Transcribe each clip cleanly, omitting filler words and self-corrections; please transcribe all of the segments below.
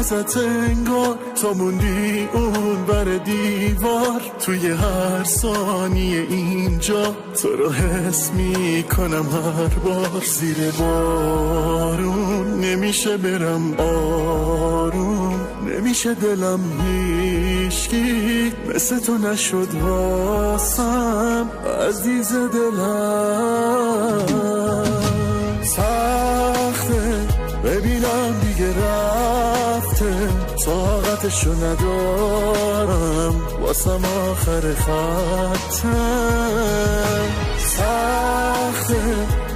ازت انگار تا موندی اون بر دیوار. توی هر ثانیه اینجا تو رو حس میکنم هر بار. زیر بارون نمیشه برم آروم، نمیشه دلم هیچکی مثل تو نشد واسم عزیز دلم. سخته ببینم دیگه رفته، طاقتشو ندارم واسم آخر خطه. سخته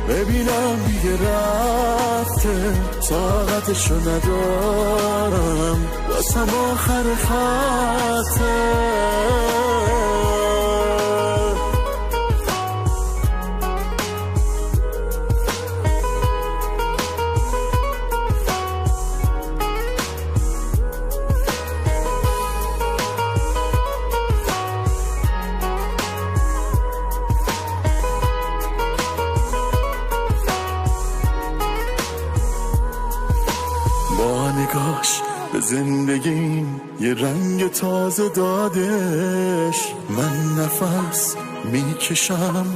ببینم دیگه رفته، طاقتشو ندارم واسم آخر خطه. با نگاش به زندگیم یه رنگ تازه دادش. من نفس میکشم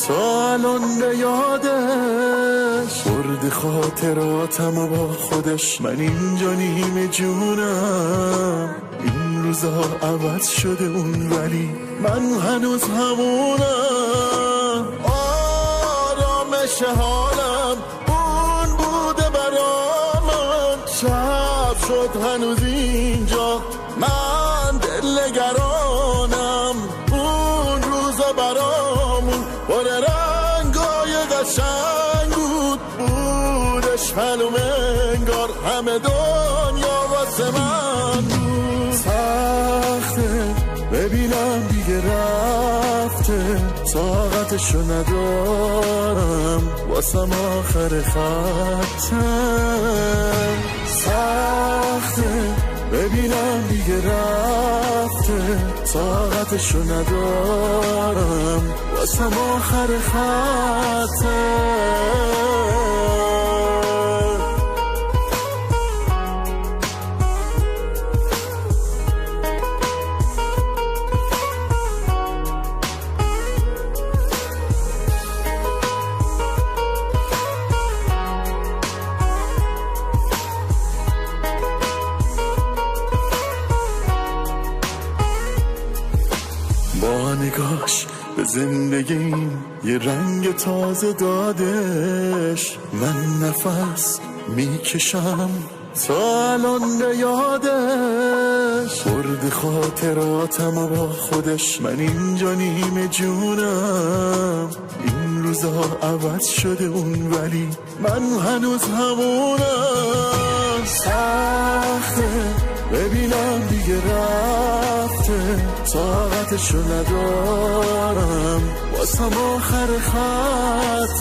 تا الان به یادش. برد خاطراتم و با خودش من اینجا نیمه جونم. این روزا عوض شده اون ولی من هنوز همونم. آرامش حالم اون بوده برامن، شب شد هنوز اینجا من دلنگرانم. اون روزا برامون پر رنگای قشنگ بود، بودش معلوم انگار همه دنیا واسه من بود. سخته ببینم دیگه رفته، طاقتشو ندارم واسم آخر خطه. سخته ببینم دیگه رفته، طاقتشو ندارم واسم آخر خطه. با نگاش به زندگیم یه رنگ تازه دادش. من نفس میکشم تا الان به یادش. برد خاطراتم و با خودش من اینجا نیمه جونم. این روزا عوض شده اون ولی من هنوز همونم. سخته ببینم دیگه رفته، طاقتشو ندارم واسم آخر خطه.